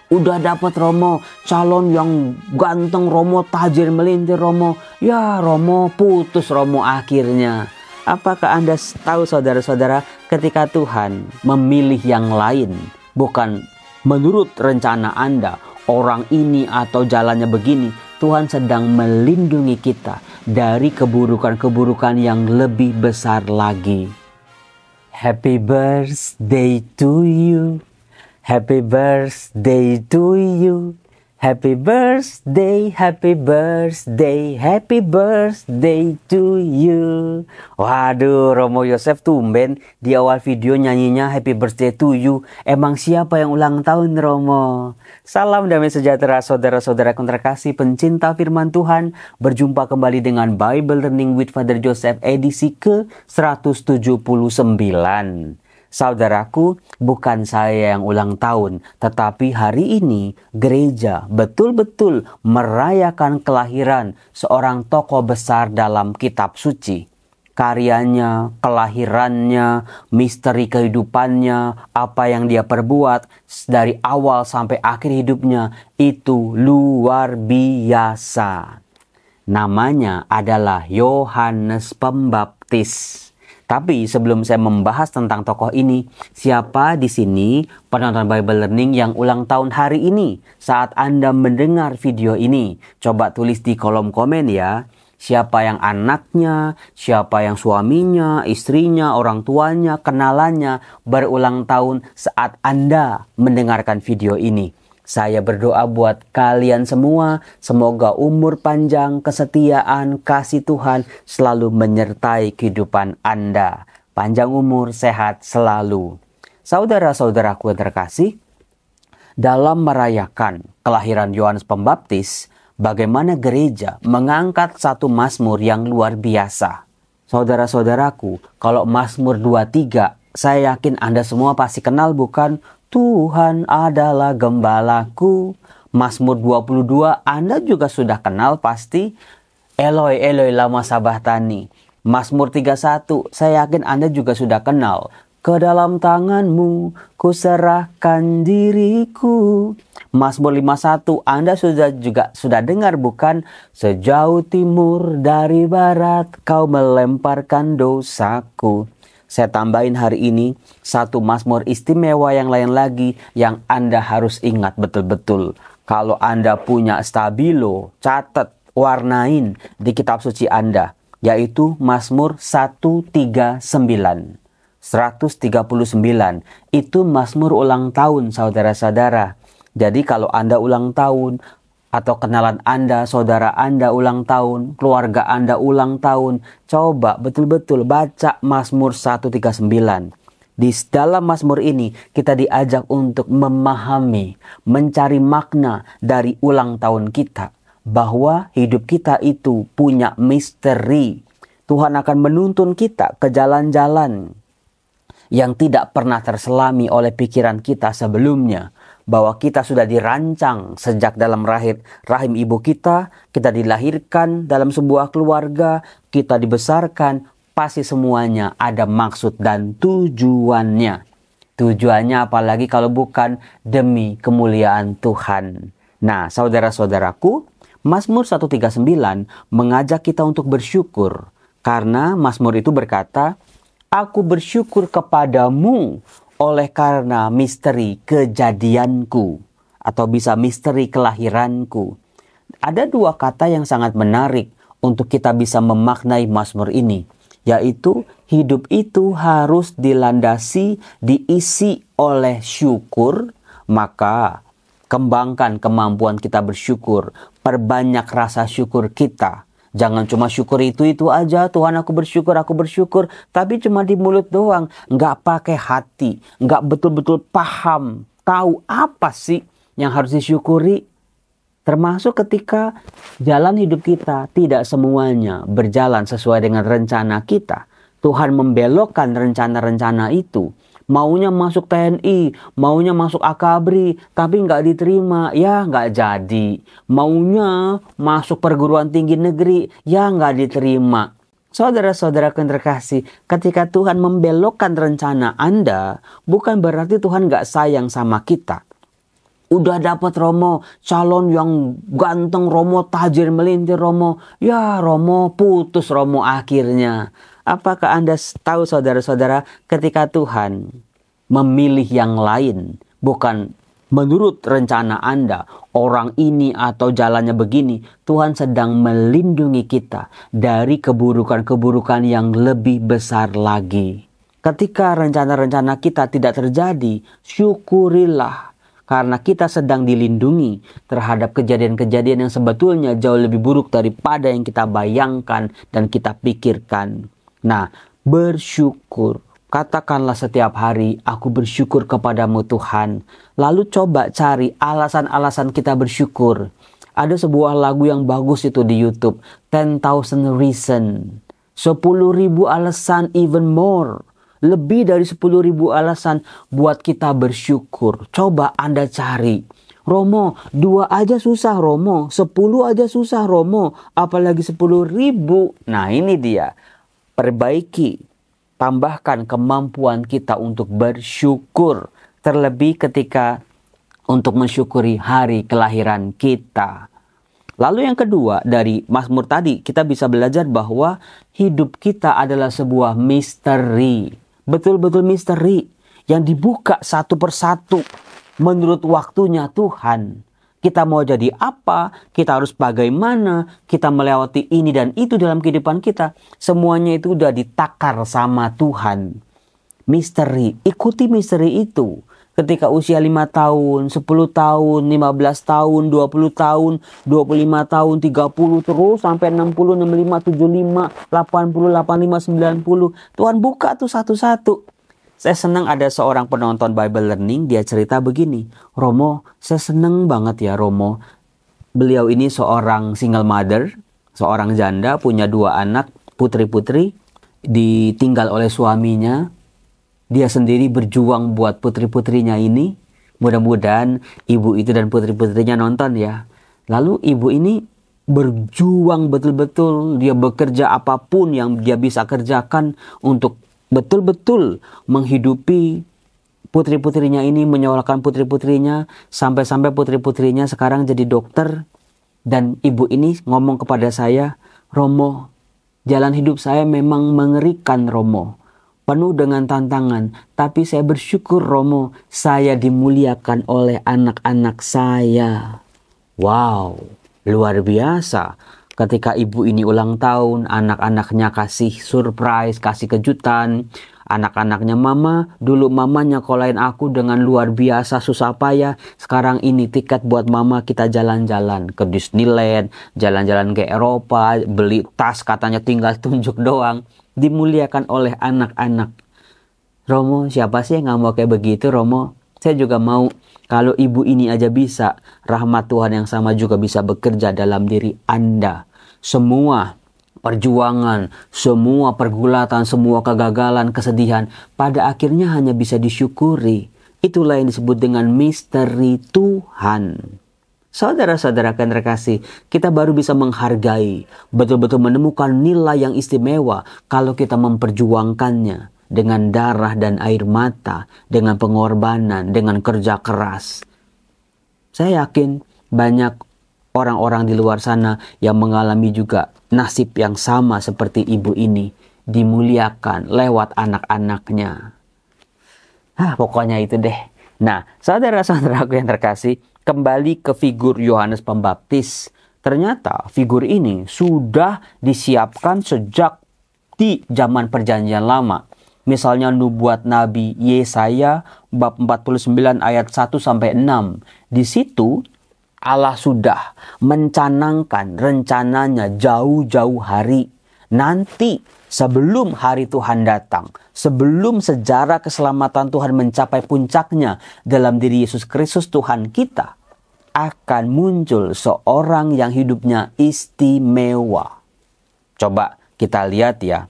Udah dapat Romo, calon yang ganteng Romo, tajir melintir Romo. Ya Romo, putus Romo akhirnya. Apakah Anda tahu saudara-saudara, ketika Tuhan memilih yang lain, bukan menurut rencana Anda, orang ini atau jalannya begini, Tuhan sedang melindungi kita dari keburukan-keburukan yang lebih besar lagi. Happy birthday to you. Happy birthday to you. Happy birthday, happy birthday, happy birthday to you. Waduh, Romo Yosef tumben di awal video nyanyinya happy birthday to you. Emang siapa yang ulang tahun, Romo? Salam damai sejahtera saudara-saudara terkasih pencinta firman Tuhan. Berjumpa kembali dengan Bible Learning with Father Joseph edisi ke-179. Saudaraku, bukan saya yang ulang tahun, tetapi hari ini gereja betul-betul merayakan kelahiran seorang tokoh besar dalam kitab suci. Karyanya, kelahirannya, misteri kehidupannya, apa yang dia perbuat dari awal sampai akhir hidupnya itu luar biasa. Namanya adalah Yohanes Pembaptis. Tapi sebelum saya membahas tentang tokoh ini, siapa di sini penonton Bible Learning yang ulang tahun hari ini saat Anda mendengar video ini? Coba tulis di kolom komen ya. Siapa yang anaknya, siapa yang suaminya, istrinya, orang tuanya, kenalannya berulang tahun saat Anda mendengarkan video ini. Saya berdoa buat kalian semua, semoga umur panjang, kesetiaan, kasih Tuhan selalu menyertai kehidupan Anda. Panjang umur, sehat selalu. Saudara-saudaraku yang terkasih, dalam merayakan kelahiran Yohanes Pembaptis, bagaimana gereja mengangkat satu mazmur yang luar biasa. Saudara-saudaraku, kalau Mazmur 23, saya yakin Anda semua pasti kenal bukan? Tuhan adalah gembalaku. Mazmur 22 Anda juga sudah kenal pasti. Eloi Eloi lama sabachthani. Mazmur 31 saya yakin Anda juga sudah kenal. Ke dalam tanganmu ku serahkan diriku. Mazmur 51 Anda juga sudah dengar bukan? Sejauh timur dari barat kau melemparkan dosaku. Saya tambahin hari ini satu mazmur istimewa yang lain lagi yang Anda harus ingat betul-betul. Kalau Anda punya stabilo, catat, warnain di kitab suci Anda. Yaitu Mazmur 139. 139. Itu mazmur ulang tahun saudara-saudara. Jadi kalau Anda ulang tahun, atau kenalan Anda, saudara Anda ulang tahun, keluarga Anda ulang tahun, coba betul-betul baca Mazmur 139. Di dalam Mazmur ini kita diajak untuk memahami, mencari makna dari ulang tahun kita. Bahwa hidup kita itu punya misteri. Tuhan akan menuntun kita ke jalan-jalan yang tidak pernah terselami oleh pikiran kita sebelumnya. Bahwa kita sudah dirancang sejak dalam rahim ibu kita dilahirkan dalam sebuah keluarga, kita dibesarkan, pasti semuanya ada maksud dan tujuannya. Tujuannya apalagi kalau bukan demi kemuliaan Tuhan. Nah, saudara-saudaraku, Mazmur 139 mengajak kita untuk bersyukur. Karena Mazmur itu berkata, aku bersyukur kepadamu oleh karena misteri kejadianku, atau bisa misteri kelahiranku. Ada dua kata yang sangat menarik untuk kita bisa memaknai Mazmur ini, yaitu hidup itu harus dilandasi, diisi oleh syukur. Maka kembangkan kemampuan kita bersyukur, perbanyak rasa syukur kita. Jangan cuma syukur itu aja, Tuhan aku bersyukur, tapi cuma di mulut doang, nggak pakai hati, nggak betul-betul paham, tahu apa sih yang harus disyukuri. Termasuk ketika jalan hidup kita tidak semuanya berjalan sesuai dengan rencana kita. Tuhan membelokkan rencana-rencana itu. Maunya masuk TNI, maunya masuk AKABRI, tapi nggak diterima, ya nggak jadi. Maunya masuk perguruan tinggi negeri, ya nggak diterima. Saudara-saudara yang terkasih, ketika Tuhan membelokkan rencana Anda, bukan berarti Tuhan nggak sayang sama kita. Udah dapat Romo, calon yang ganteng Romo, tajir melintir Romo. Ya Romo, putus Romo akhirnya. Apakah Anda tahu saudara-saudara, ketika Tuhan memilih yang lain, bukan menurut rencana Anda, orang ini atau jalannya begini, Tuhan sedang melindungi kita dari keburukan-keburukan yang lebih besar lagi. Ketika rencana-rencana kita tidak terjadi, syukurilah. Karena kita sedang dilindungi terhadap kejadian-kejadian yang sebetulnya jauh lebih buruk daripada yang kita bayangkan dan kita pikirkan. Nah, bersyukur. Katakanlah setiap hari, aku bersyukur kepadamu Tuhan. Lalu coba cari alasan-alasan kita bersyukur. Ada sebuah lagu yang bagus itu di YouTube. 10,000 Reason. 10.000 alasan even more. Lebih dari 10.000 alasan buat kita bersyukur. Coba Anda cari. Romo, 2 aja susah Romo. 10 aja susah Romo. Apalagi 10.000. Nah ini dia. Perbaiki. Tambahkan kemampuan kita untuk bersyukur. Terlebih ketika untuk mensyukuri hari kelahiran kita. Lalu yang kedua, dari Mazmur tadi kita bisa belajar bahwa hidup kita adalah sebuah misteri. Betul-betul misteri yang dibuka satu persatu menurut waktunya Tuhan. Kita mau jadi apa, kita harus bagaimana, kita melewati ini dan itu dalam kehidupan kita. Semuanya itu udah ditakar sama Tuhan. Misteri, ikuti misteri itu. Ketika usia 5 tahun, 10 tahun, 15 tahun, 20 tahun, 25 tahun, 30 terus sampai 60, 65, 75, 80, 85, 90. Tuhan buka tuh satu-satu. Saya senang ada seorang penonton Bible Learning, dia cerita begini. Romo, saya senang banget ya Romo. Beliau ini seorang single mother, seorang janda, punya 2 anak, putri-putri, ditinggal oleh suaminya. Dia sendiri berjuang buat putri-putrinya ini. Mudah-mudahan ibu itu dan putri-putrinya nonton ya. Lalu ibu ini berjuang betul-betul. Dia bekerja apapun yang dia bisa kerjakan untuk betul-betul menghidupi putri-putrinya ini, menyekolahkan putri-putrinya. Sampai-sampai putri-putrinya sekarang jadi dokter. Dan ibu ini ngomong kepada saya, Romo, jalan hidup saya memang mengerikan Romo. Penuh dengan tantangan, tapi saya bersyukur Romo, saya dimuliakan oleh anak-anak saya. Wow, luar biasa. Ketika ibu ini ulang tahun, anak-anaknya kasih surprise, kasih kejutan. Anak-anaknya, mama, dulu mama nyekolahin aku dengan luar biasa susah payah. Sekarang ini tiket buat mama, kita jalan-jalan ke Disneyland, jalan-jalan ke Eropa, beli tas katanya tinggal tunjuk doang. Dimuliakan oleh anak-anak. Romo, siapa sih yang gak mau kayak begitu Romo? Saya juga mau. Kalau ibu ini aja bisa, rahmat Tuhan yang sama juga bisa bekerja dalam diri Anda. Semua perjuangan, semua pergulatan, semua kegagalan, kesedihan, pada akhirnya hanya bisa disyukuri. Itulah yang disebut dengan misteri Tuhan. Saudara-saudara yang terkasih, kita baru bisa menghargai, betul-betul menemukan nilai yang istimewa kalau kita memperjuangkannya dengan darah dan air mata, dengan pengorbanan, dengan kerja keras. Saya yakin banyak orang-orang di luar sana yang mengalami juga nasib yang sama seperti ibu ini, dimuliakan lewat anak-anaknya. Pokoknya itu deh. Nah, saudara-saudaraku yang terkasih, kembali ke figur Yohanes Pembaptis. Ternyata figur ini sudah disiapkan sejak di zaman Perjanjian Lama. Misalnya nubuat Nabi Yesaya bab 49 ayat 1 sampai 6. Di situ Allah sudah mencanangkan rencananya jauh-jauh hari. Nanti sebelum hari Tuhan datang, sebelum sejarah keselamatan Tuhan mencapai puncaknya dalam diri Yesus Kristus Tuhan kita, akan muncul seorang yang hidupnya istimewa. Coba kita lihat ya.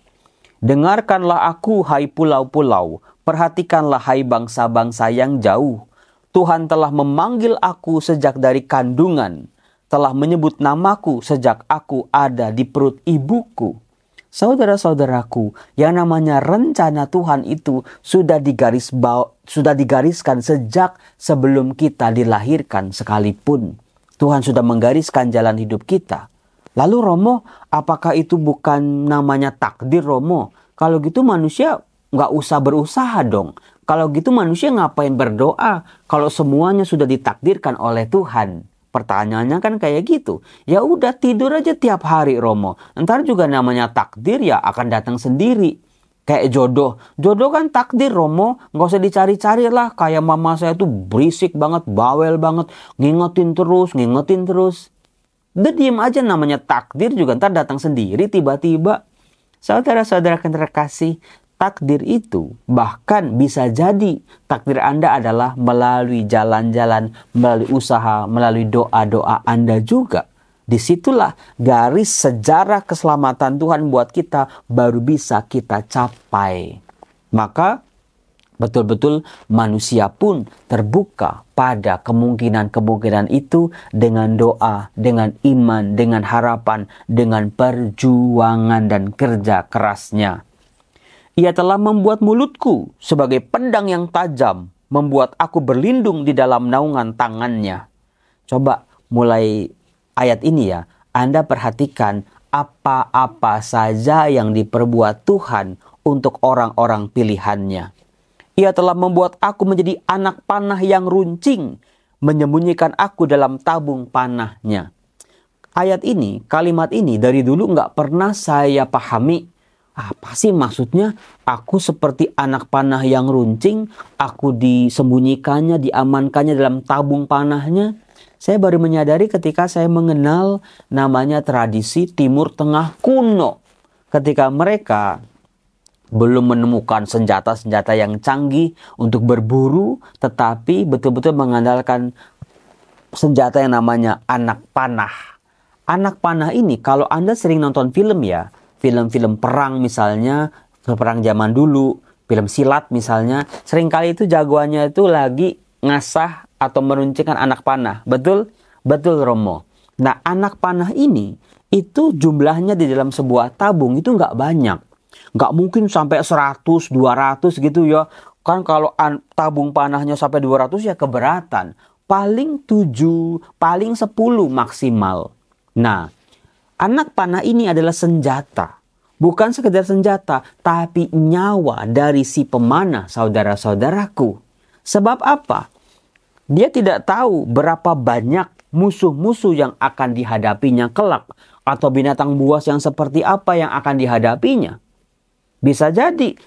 Dengarkanlah aku hai pulau-pulau, perhatikanlah hai bangsa-bangsa yang jauh. Tuhan telah memanggil aku sejak dari kandungan, telah menyebut namaku sejak aku ada di perut ibuku. Saudara-saudaraku, yang namanya rencana Tuhan itu sudah digariskan sejak sebelum kita dilahirkan sekalipun. Tuhan sudah menggariskan jalan hidup kita. Lalu Romo, apakah itu bukan namanya takdir, Romo? Kalau gitu manusia nggak usah berusaha dong. Kalau gitu manusia ngapain berdoa kalau semuanya sudah ditakdirkan oleh Tuhan? Pertanyaannya kan kayak gitu. Ya udah, tidur aja tiap hari, Romo. Ntar juga namanya takdir ya akan datang sendiri. Kayak jodoh. Jodoh kan takdir, Romo. Nggak usah dicari-cari lah. Kayak mama saya tuh berisik banget, bawel banget. Ngingetin terus. Udah diem aja, namanya takdir juga ntar datang sendiri tiba-tiba. Saudara-saudara yang terkasih, takdir itu bahkan bisa jadi takdir Anda adalah melalui jalan-jalan, melalui usaha, melalui doa-doa Anda juga. Disitulah garis sejarah keselamatan Tuhan buat kita baru bisa kita capai. Maka betul-betul manusia pun terbuka pada kemungkinan-kemungkinan itu dengan doa, dengan iman, dengan harapan, dengan perjuangan dan kerja kerasnya. Ia telah membuat mulutku sebagai pedang yang tajam, membuat aku berlindung di dalam naungan tangannya. Coba mulai ayat ini ya, Anda perhatikan apa-apa saja yang diperbuat Tuhan untuk orang-orang pilihannya. Ia telah membuat aku menjadi anak panah yang runcing, menyembunyikan aku dalam tabung panahnya. Ayat ini, kalimat ini dari dulu nggak pernah saya pahami. Apa sih maksudnya? Aku seperti anak panah yang runcing, aku disembunyikannya, diamankannya dalam tabung panahnya. Saya baru menyadari ketika saya mengenal namanya tradisi Timur Tengah kuno. Ketika mereka belum menemukan senjata-senjata yang canggih untuk berburu, tetapi betul-betul mengandalkan senjata yang namanya anak panah. Anak panah ini, kalau Anda sering nonton film ya, film-film perang misalnya, perang zaman dulu, film silat misalnya, seringkali itu jagoannya itu lagi ngasah atau meruncingkan anak panah. Betul? Betul, Romo. Nah, anak panah ini, itu jumlahnya di dalam sebuah tabung itu nggak banyak. Nggak mungkin sampai 100, 200 gitu ya. Kan kalau tabung panahnya sampai 200 ya keberatan. Paling 7, paling 10 maksimal. Nah, anak panah ini adalah senjata. Bukan sekedar senjata, tapi nyawa dari si pemanah, saudara-saudaraku. Sebab apa? Dia tidak tahu berapa banyak musuh-musuh yang akan dihadapinya kelak. Atau binatang buas yang seperti apa yang akan dihadapinya. Bisa jadi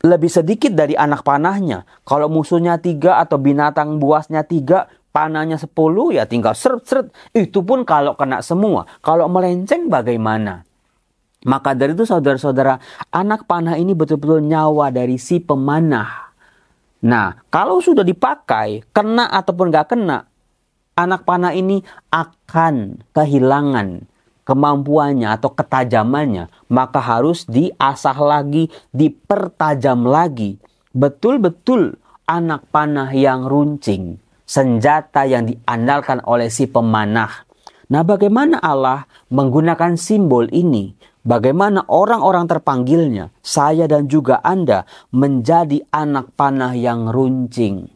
lebih sedikit dari anak panahnya. Kalau musuhnya 3 atau binatang buasnya 3, panahnya 10, ya tinggal seret-seret. Itu pun kalau kena semua. Kalau melenceng bagaimana? Maka dari itu saudara-saudara, anak panah ini betul-betul nyawa dari si pemanah. Nah, kalau sudah dipakai, kena ataupun gak kena, anak panah ini akan kehilangan kemampuannya atau ketajamannya. Maka harus diasah lagi, dipertajam lagi. Betul-betul anak panah yang runcing. Senjata yang diandalkan oleh si pemanah. Nah, bagaimana Allah menggunakan simbol ini? Bagaimana orang-orang terpanggilnya, saya dan juga Anda, menjadi anak panah yang runcing.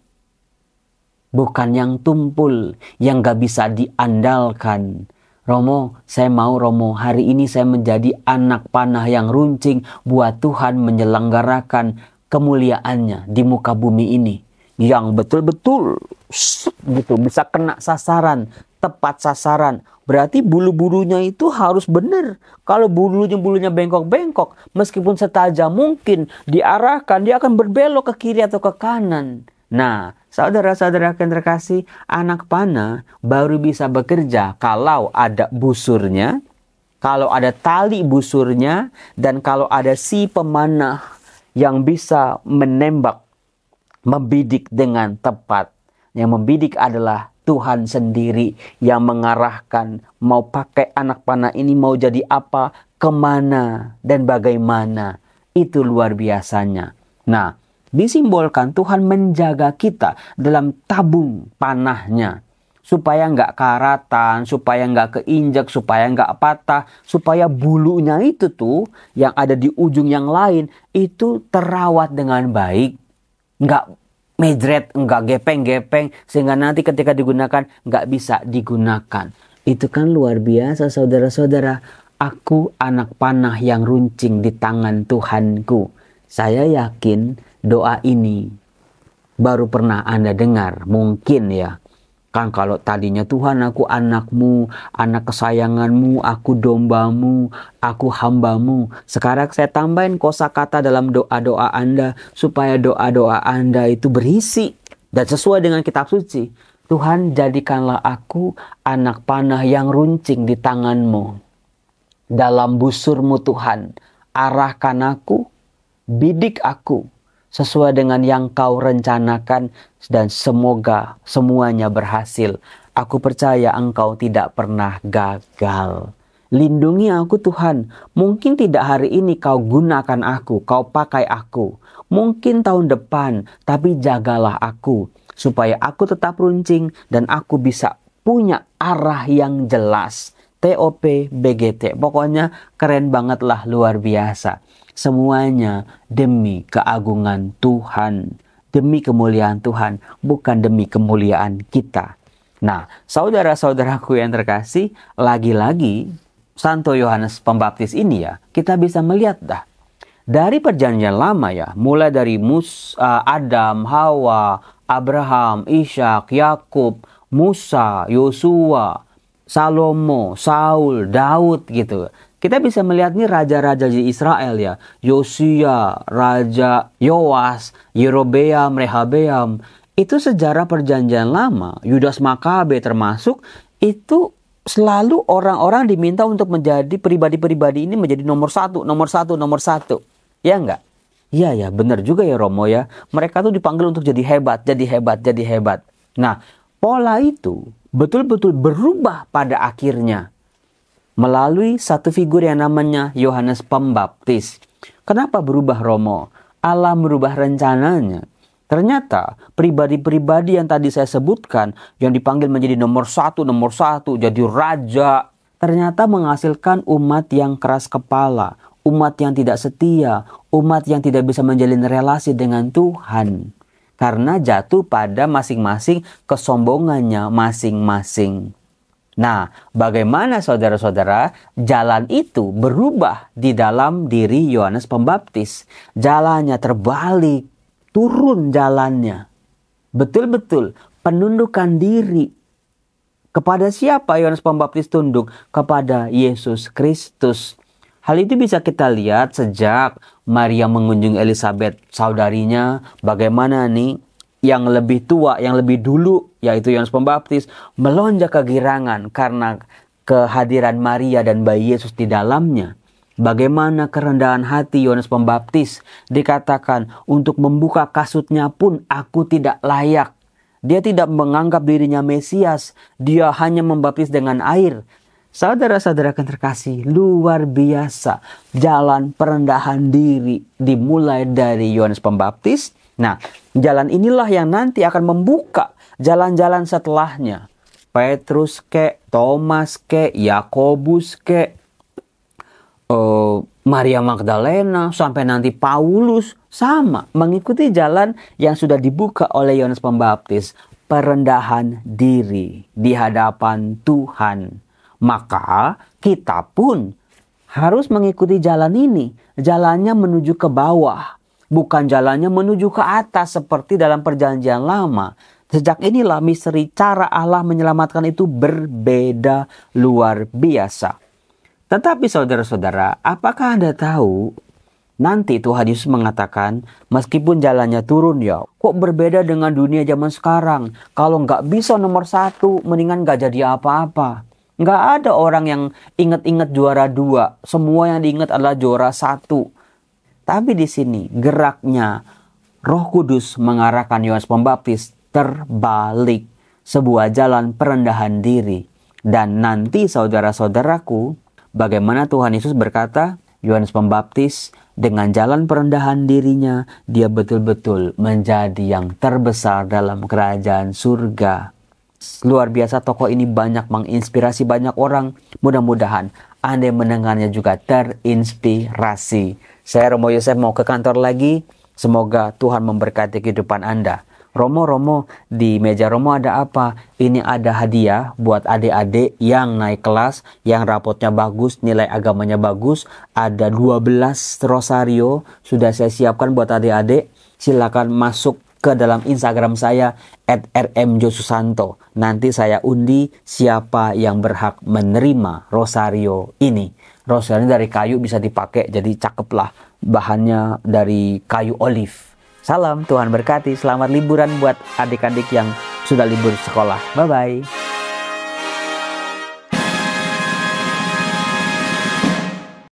Bukan yang tumpul, yang gak bisa diandalkan. Romo, saya mau Romo, hari ini saya menjadi anak panah yang runcing buat Tuhan menyelenggarakan kemuliaannya di muka bumi ini. Yang betul-betul gitu, bisa kena sasaran, tepat sasaran. Berarti bulu-bulunya itu harus benar. Kalau bulunya bengkok-bengkok, meskipun setajam mungkin diarahkan, dia akan berbelok ke kiri atau ke kanan. Nah, saudara-saudara yang terkasih, anak panah baru bisa bekerja kalau ada busurnya, kalau ada tali busurnya, dan kalau ada si pemanah yang bisa menembak, membidik dengan tepat. Yang membidik adalah Tuhan sendiri yang mengarahkan mau pakai anak panah ini mau jadi apa, kemana, dan bagaimana. Itu luar biasanya. Nah, disimbolkan Tuhan menjaga kita dalam tabung panahnya. supaya nggak karatan, supaya nggak keinjak, supaya nggak patah, supaya bulunya itu tuh yang ada di ujung yang lain itu terawat dengan baik, nggak medret, nggak gepeng-gepeng, sehingga nanti ketika digunakan nggak bisa digunakan. Itu kan luar biasa saudara-saudara. Aku anak panah yang runcing di tangan Tuhanku. Saya yakin doa ini baru pernah Anda dengar, mungkin ya. Kan kalau tadinya Tuhan aku anakmu, anak kesayanganmu, aku dombamu, aku hambamu. Sekarang saya tambahin kosakata dalam doa-doa Anda supaya doa-doa Anda itu berisi dan sesuai dengan kitab suci. Tuhan, jadikanlah aku anak panah yang runcing di tanganmu. Dalam busurmu Tuhan, arahkan aku, bidik aku sesuai dengan yang kau rencanakan, dan semoga semuanya berhasil. Aku percaya engkau tidak pernah gagal. Lindungi aku Tuhan. Mungkin tidak hari ini kau gunakan aku, kau pakai aku. Mungkin tahun depan, tapi jagalah aku. Supaya aku tetap runcing dan aku bisa punya arah yang jelas. TOP BGT. Pokoknya keren banget lah, luar biasa. Semuanya demi keagungan Tuhan, demi kemuliaan Tuhan, bukan demi kemuliaan kita. Nah, saudara-saudaraku yang terkasih, lagi-lagi Santo Yohanes Pembaptis ini ya, kita bisa melihat dah. Dari perjanjian lama ya, mulai dari Adam, Hawa, Abraham, Ishak, Yakub, Musa, Yosua, Salomo, Saul, Daud gitu. Kita bisa melihat nih raja-raja di Israel ya. Yosia, Raja Yoas, Yerobeam, Rehabeam. Itu sejarah perjanjian lama. Yudas Makabe termasuk, itu selalu orang-orang diminta untuk menjadi pribadi-pribadi ini menjadi nomor satu, nomor satu, nomor satu. Ya enggak? Iya ya, benar juga ya Romo ya. Mereka tuh dipanggil untuk jadi hebat, jadi hebat, jadi hebat. Nah, pola itu betul-betul berubah pada akhirnya melalui satu figur yang namanya Yohanes Pembaptis. Kenapa berubah Romo? Allah merubah rencananya. Ternyata pribadi-pribadi yang tadi saya sebutkan, yang dipanggil menjadi nomor satu, jadi raja, ternyata menghasilkan umat yang keras kepala, umat yang tidak setia, umat yang tidak bisa menjalin relasi dengan Tuhan. Karena jatuh pada masing-masing kesombongannya masing-masing. Nah, bagaimana saudara-saudara, jalan itu berubah di dalam diri Yohanes Pembaptis. Jalannya terbalik, turun jalannya. Betul-betul penundukan diri. Kepada siapa Yohanes Pembaptis tunduk? Kepada Yesus Kristus. Hal itu bisa kita lihat sejak Maria mengunjungi Elizabeth, saudarinya. Bagaimana nih yang lebih tua, yang lebih dulu, yaitu Yohanes Pembaptis, melonjak kegirangan karena kehadiran Maria dan bayi Yesus di dalamnya. Bagaimana kerendahan hati Yohanes Pembaptis, dikatakan untuk membuka kasutnya pun aku tidak layak. Dia tidak menganggap dirinya Mesias, dia hanya membaptis dengan air. Saudara-saudara yang terkasih, luar biasa jalan perendahan diri dimulai dari Yohanes Pembaptis. Nah, jalan inilah yang nanti akan membuka jalan-jalan setelahnya. Petrus kek, Thomas kek, Yakobus kek, Maria Magdalena, sampai nanti Paulus, sama mengikuti jalan yang sudah dibuka oleh Yohanes Pembaptis. Perendahan diri di hadapan Tuhan. Maka kita pun harus mengikuti jalan ini. Jalannya menuju ke bawah. Bukan jalannya menuju ke atas seperti dalam perjanjian lama. Sejak inilah misteri cara Allah menyelamatkan itu berbeda luar biasa. Tetapi saudara-saudara, apakah Anda tahu nanti Tuhan Yesus mengatakan meskipun jalannya turun ya, kok berbeda dengan dunia zaman sekarang. Kalau nggak bisa nomor satu, mendingan nggak jadi apa-apa. Nggak ada orang yang ingat-ingat juara 2. Semua yang diingat adalah juara 1. Tapi di sini geraknya Roh Kudus mengarahkan Yohanes Pembaptis terbalik. Sebuah jalan perendahan diri. Dan nanti saudara-saudaraku, bagaimana Tuhan Yesus berkata, Yohanes Pembaptis dengan jalan perendahan dirinya, dia betul-betul menjadi yang terbesar dalam kerajaan surga. Luar biasa, tokoh ini banyak menginspirasi banyak orang. Mudah-mudahan Anda yang mendengarnya juga terinspirasi. Saya Romo Yosef mau ke kantor lagi. Semoga Tuhan memberkati kehidupan Anda. Romo, di meja Romo ada apa? Ini ada hadiah buat adik-adik yang naik kelas, yang rapotnya bagus, nilai agamanya bagus. Ada 12 rosario, sudah saya siapkan buat adik-adik. Silakan masuk ke dalam Instagram saya @rmjosusanto. Nanti saya undi siapa yang berhak menerima rosario ini. Rosario dari kayu bisa dipakai, jadi cakep lah. Bahannya dari kayu olive. Salam, Tuhan berkati. Selamat liburan buat adik-adik yang sudah libur sekolah. Bye-bye.